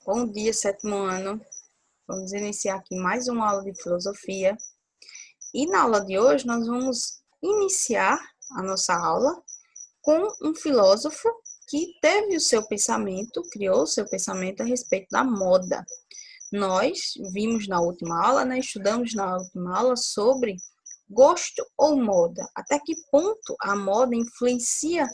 Bom dia, sétimo ano. Vamos iniciar aqui mais uma aula de filosofia. E na aula de hoje nós vamos iniciar a nossa aula com um filósofo que teve o seu pensamento, criou o seu pensamento a respeito da moda. Nós vimos na última aula, estudamos na última aula sobre gosto ou moda. Até que ponto a moda influencia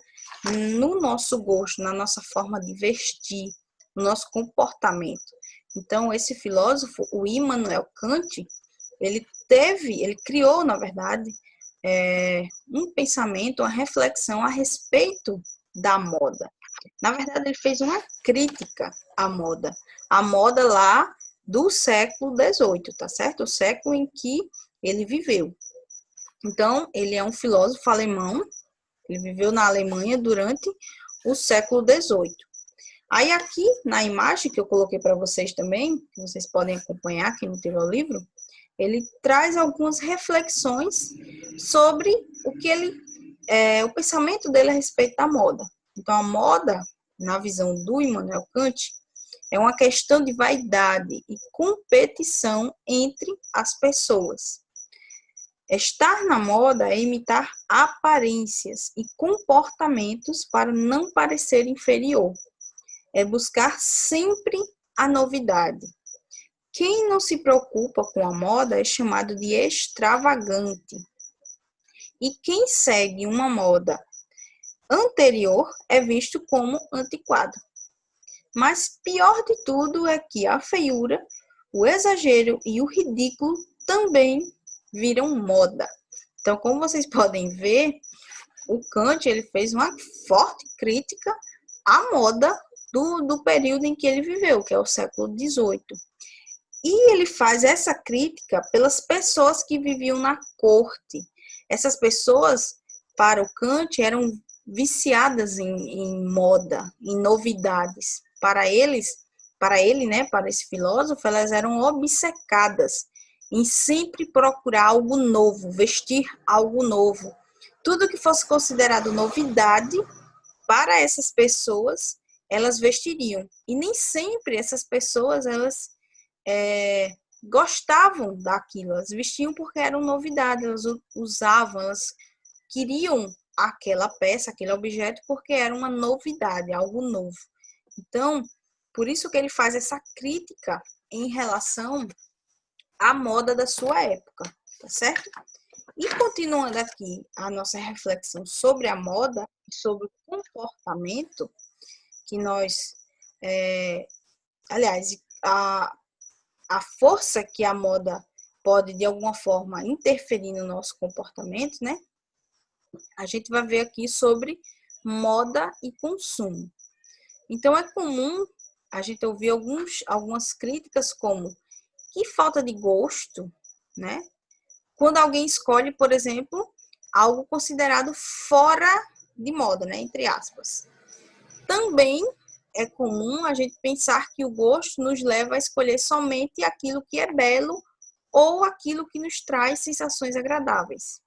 no nosso gosto, na nossa forma de vestir, no nosso comportamento. Então, esse filósofo, o Immanuel Kant, ele criou, na verdade, um pensamento, uma reflexão a respeito da moda. Na verdade, ele fez uma crítica à moda. A moda lá do século XVIII, tá certo? O século em que ele viveu. Então, ele é um filósofo alemão, ele viveu na Alemanha durante o século XVIII. Aí aqui, na imagem que eu coloquei para vocês também, que vocês podem acompanhar, quem não teve o livro, ele traz algumas reflexões sobre o pensamento dele a respeito da moda. Então, a moda, na visão do Immanuel Kant, é uma questão de vaidade e competição entre as pessoas. Estar na moda é imitar aparências e comportamentos para não parecer inferior. É buscar sempre a novidade. Quem não se preocupa com a moda é chamado de extravagante. E quem segue uma moda anterior é visto como antiquado. Mas pior de tudo é que a feiura, o exagero e o ridículo também viram moda. Então, como vocês podem ver, o Kant ele fez uma forte crítica à moda do período em que ele viveu, que é o século XVIII. E ele faz essa crítica pelas pessoas que viviam na corte. Essas pessoas, para o Kant, eram viciadas em moda, em novidades. Para ele, para esse filósofo, elas eram obcecadas em sempre procurar algo novo, vestir algo novo. Tudo que fosse considerado novidade, para essas pessoas, elas vestiriam. E nem sempre essas pessoas, elas gostavam daquilo. Elas vestiam porque eram novidade, elas usavam, elas queriam aquela peça, aquele objeto, porque era uma novidade, algo novo. Então, por isso que ele faz essa crítica em relação à moda da sua época, tá certo? E continuando aqui a nossa reflexão sobre a moda, sobre o comportamento, que nós, aliás, a força que a moda pode, de alguma forma, interferir no nosso comportamento, né? A gente vai ver aqui sobre moda e consumo. Então, é comum a gente ouvir algumas críticas como que falta de gosto, né? Quando alguém escolhe, por exemplo, algo considerado fora de moda, né? Entre aspas. Também é comum a gente pensar que o gosto nos leva a escolher somente aquilo que é belo ou aquilo que nos traz sensações agradáveis.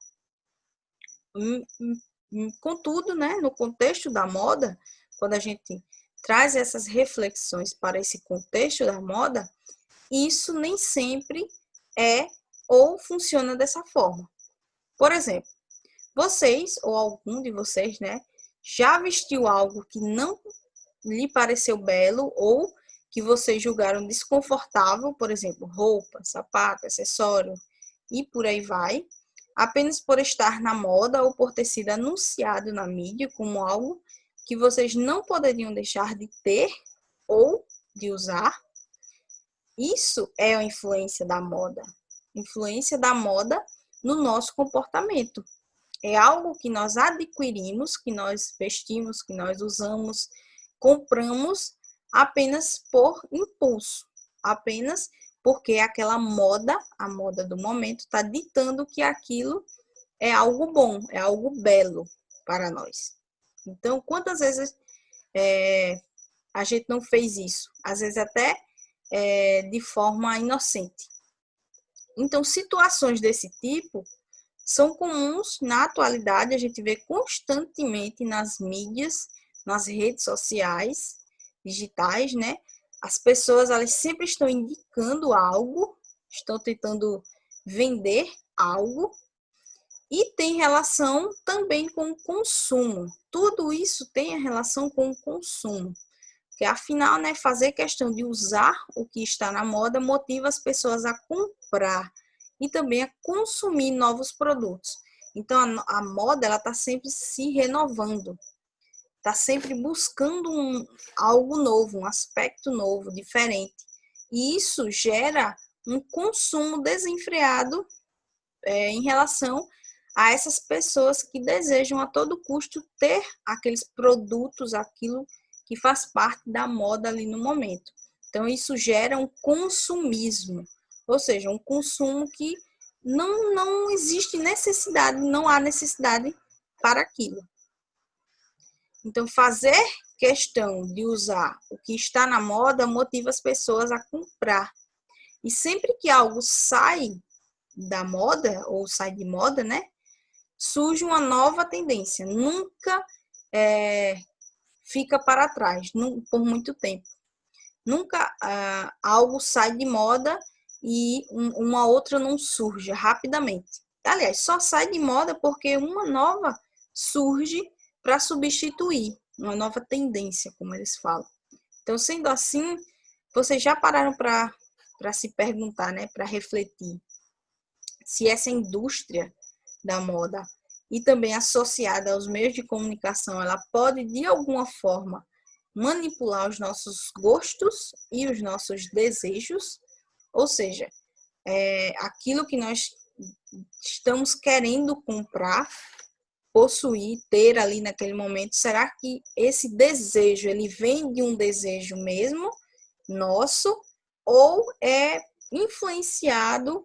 Contudo, né, no contexto da moda, quando a gente traz essas reflexões para esse contexto da moda, isso nem sempre é ou funciona dessa forma. Por exemplo, vocês ou algum de vocês, né, já vestiu algo que não lhe pareceu belo ou que vocês julgaram desconfortável, por exemplo, roupa, sapato, acessório e por aí vai, apenas por estar na moda ou por ter sido anunciado na mídia como algo que vocês não poderiam deixar de ter ou de usar. Isso é a influência da moda. Influência da moda no nosso comportamento. É algo que nós adquirimos, que nós vestimos, que nós usamos, compramos apenas por impulso, apenas porque aquela moda, a moda do momento, está ditando que aquilo é algo bom, é algo belo para nós. Então, quantas vezes a gente não fez isso? Às vezes até de forma inocente. Então, situações desse tipo são comuns na atualidade, a gente vê constantemente nas mídias, nas redes sociais, digitais, né? As pessoas, elas sempre estão indicando algo, estão tentando vender algo, e tem relação também com o consumo. Tudo isso tem a relação com o consumo. Porque, afinal, né, fazer questão de usar o que está na moda motiva as pessoas a comprar e também a consumir novos produtos. Então, a moda ela está sempre se renovando, está sempre buscando algo novo, um aspecto novo, diferente. E isso gera um consumo desenfreado em relação a essas pessoas que desejam a todo custo ter aqueles produtos, aquilo que faz parte da moda ali no momento. Então, isso gera um consumismo, ou seja, um consumo que não existe necessidade, não há necessidade para aquilo. Então, fazer questão de usar o que está na moda motiva as pessoas a comprar. E sempre que algo sai da moda, ou sai de moda, né? Surge uma nova tendência. Nunca fica para trás, por muito tempo. Nunca algo sai de moda e uma outra não surge rapidamente. Aliás, só sai de moda porque uma nova surge para substituir, uma nova tendência, como eles falam. Então, sendo assim, vocês já pararam para se perguntar, né, para refletir se essa indústria da moda e também associada aos meios de comunicação, ela pode, de alguma forma, manipular os nossos gostos e os nossos desejos, ou seja, aquilo que nós estamos querendo comprar, possuir, ter ali naquele momento, será que esse desejo, ele vem de um desejo mesmo nosso ou é influenciado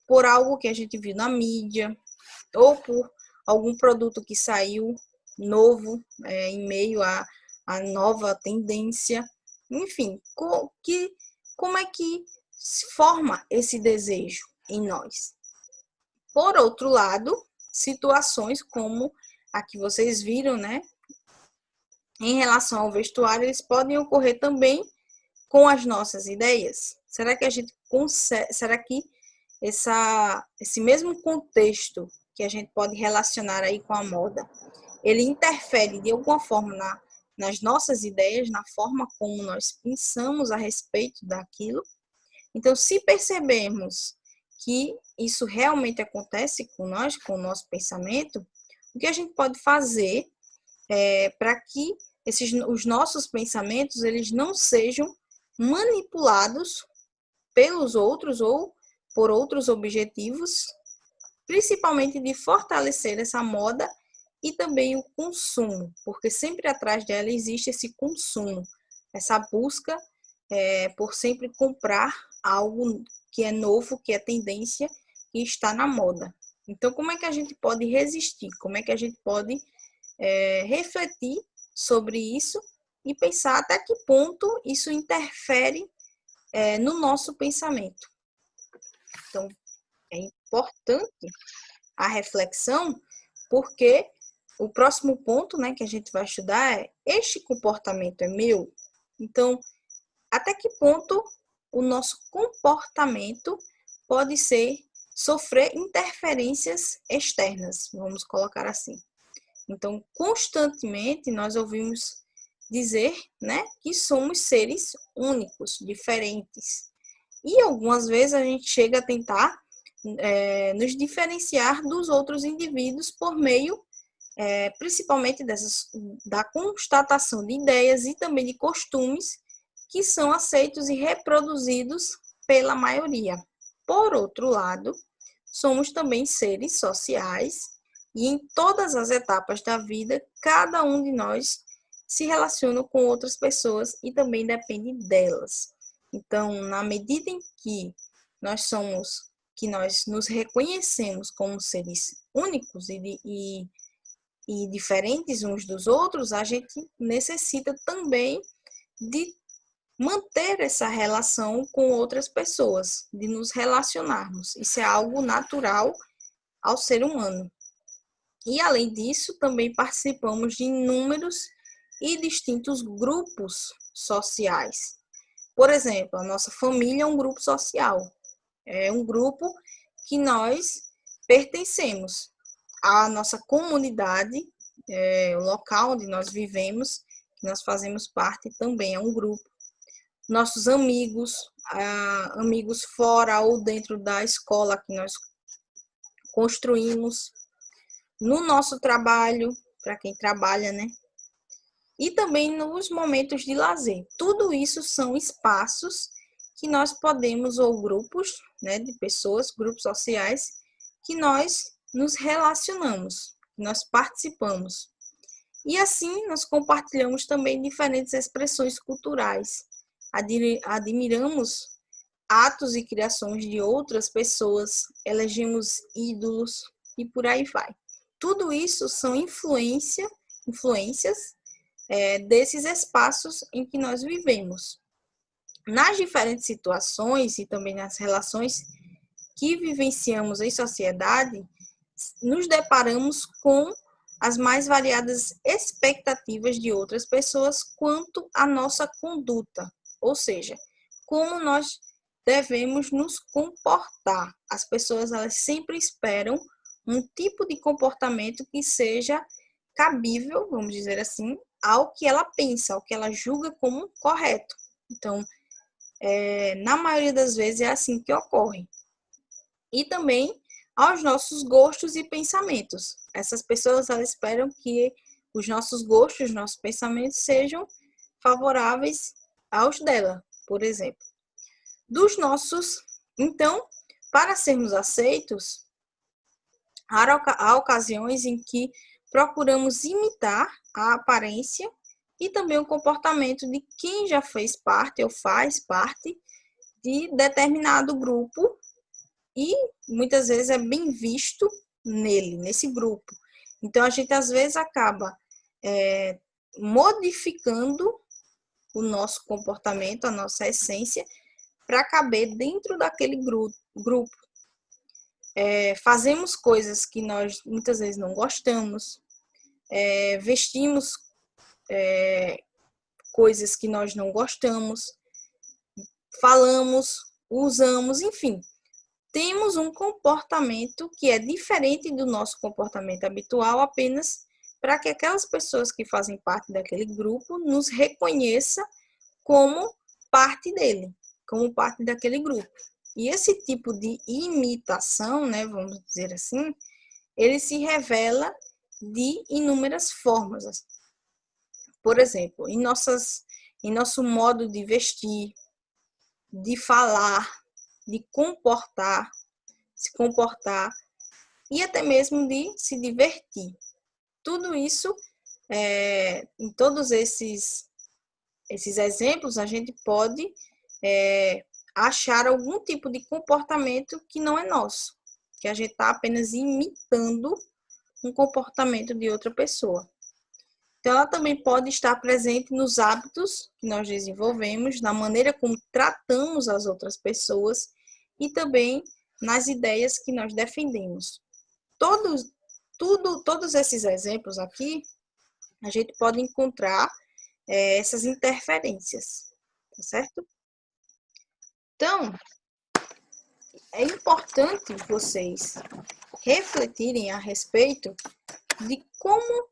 por algo que a gente viu na mídia ou por algum produto que saiu novo em meio à nova tendência? Enfim, como é que se forma esse desejo em nós? Por outro lado, situações como a que vocês viram, né? Em relação ao vestuário, eles podem ocorrer também com as nossas ideias. Será que a gente consegue? Será que esse mesmo contexto que a gente pode relacionar aí com a moda, ele interfere de alguma forma nas nossas ideias, na forma como nós pensamos a respeito daquilo? Então, se percebermos que isso realmente acontece com nós, com o nosso pensamento, o que a gente pode fazer para que os nossos pensamentos eles não sejam manipulados pelos outros ou por outros objetivos, principalmente de fortalecer essa moda e também o consumo, porque sempre atrás dela existe esse consumo, essa busca por sempre comprar algo que é novo, que é tendência, que está na moda. Então, como é que a gente pode resistir? Como é que a gente pode refletir sobre isso e pensar até que ponto isso interfere no nosso pensamento? Então, é importante a reflexão, porque o próximo ponto, né, que a gente vai estudar é: este comportamento é meu? Então, até que ponto o nosso comportamento pode sofrer interferências externas, vamos colocar assim. Então, constantemente nós ouvimos dizer, né, que somos seres únicos, diferentes. E algumas vezes a gente chega a tentar nos diferenciar dos outros indivíduos por meio, principalmente da constatação de ideias e também de costumes que são aceitos e reproduzidos pela maioria. Por outro lado, somos também seres sociais e em todas as etapas da vida, cada um de nós se relaciona com outras pessoas e também depende delas. Então, na medida em que nós nos reconhecemos como seres únicos e diferentes uns dos outros, a gente necessita também de manter essa relação com outras pessoas, de nos relacionarmos. Isso é algo natural ao ser humano. E, além disso, também participamos de inúmeros e distintos grupos sociais. Por exemplo, a nossa família é um grupo social, é um grupo que nós pertencemos. A nossa comunidade, o local onde nós vivemos, que nós fazemos parte, também é um grupo. Nossos amigos, amigos fora ou dentro da escola que nós construímos, no nosso trabalho, para quem trabalha, né? E também nos momentos de lazer. Tudo isso são espaços que nós podemos, ou grupos, né, de pessoas, grupos sociais, que nós nos relacionamos, nós participamos. E assim nós compartilhamos também diferentes expressões culturais. Admiramos atos e criações de outras pessoas, elegemos ídolos e por aí vai. Tudo isso são influências desses espaços em que nós vivemos. Nas diferentes situações e também nas relações que vivenciamos em sociedade, nos deparamos com as mais variadas expectativas de outras pessoas quanto à nossa conduta, ou seja, como nós devemos nos comportar. As pessoas, elas sempre esperam um tipo de comportamento que seja cabível, vamos dizer assim, ao que ela pensa, ao que ela julga como correto. Então, na maioria das vezes é assim que ocorre. E também aos nossos gostos e pensamentos. Essas pessoas, elas esperam que os nossos gostos, nossos pensamentos sejam favoráveis aos dela, por exemplo. Então, para sermos aceitos, há ocasiões em que procuramos imitar a aparência e também o comportamento de quem já fez parte ou faz parte de determinado grupo e muitas vezes é bem visto nesse grupo. Então, a gente às vezes acaba modificando o nosso comportamento, a nossa essência, para caber dentro daquele grupo. Fazemos coisas que nós muitas vezes não gostamos, vestimos coisas que nós não gostamos, falamos, usamos, enfim. Temos um comportamento que é diferente do nosso comportamento habitual apenas para que aquelas pessoas que fazem parte daquele grupo nos reconheçam como parte dele, como parte daquele grupo. E esse tipo de imitação, né, vamos dizer assim, ele se revela de inúmeras formas. Por exemplo, em nosso modo de vestir, de falar, de se comportar e até mesmo de se divertir. Tudo isso, em todos esses exemplos, a gente pode achar algum tipo de comportamento que não é nosso, que a gente está apenas imitando um comportamento de outra pessoa. Então, ela também pode estar presente nos hábitos que nós desenvolvemos, na maneira como tratamos as outras pessoas e também nas ideias que nós defendemos. Todos esses exemplos aqui, a gente pode encontrar essas interferências, tá certo? Então, é importante vocês refletirem a respeito de como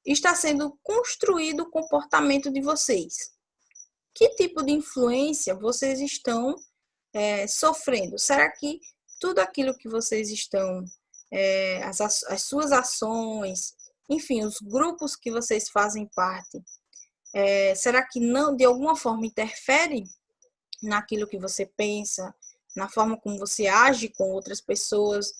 está sendo construído o comportamento de vocês. Que tipo de influência vocês estão sofrendo? Será que tudo aquilo que vocês estão, as suas ações, enfim, os grupos que vocês fazem parte, será que não, de alguma forma, interfere naquilo que você pensa, na forma como você age com outras pessoas,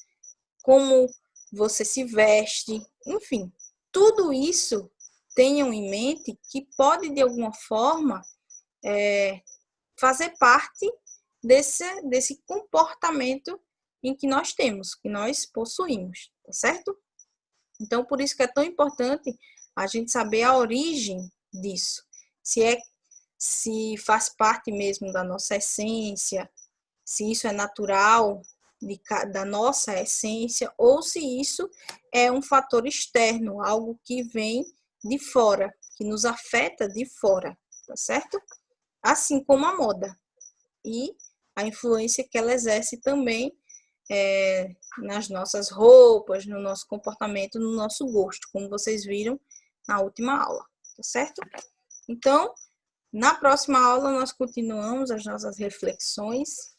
como você se veste, enfim, tudo isso tenham em mente que pode, de alguma forma, fazer parte desse comportamento em que nós temos, que nós possuímos, tá certo? Então, por isso que é tão importante a gente saber a origem disso. Se faz parte mesmo da nossa essência, se isso é natural da nossa essência, ou se isso é um fator externo, algo que vem de fora, que nos afeta de fora, tá certo? assim como a moda e a influência que ela exerce também nas nossas roupas, no nosso comportamento, no nosso gosto, como vocês viram na última aula, tá certo? Então, na próxima aula nós continuamos as nossas reflexões.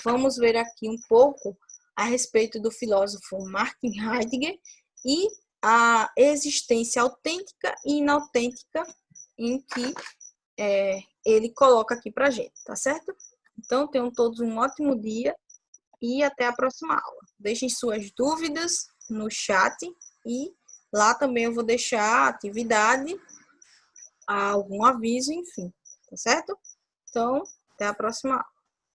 Vamos ver aqui um pouco a respeito do filósofo Martin Heidegger e a existência autêntica e inautêntica em que ele coloca aqui pra gente, tá certo? Então, tenham todos um ótimo dia e até a próxima aula. Deixem suas dúvidas no chat e lá também eu vou deixar a atividade, algum aviso, enfim, tá certo? Então, até a próxima aula.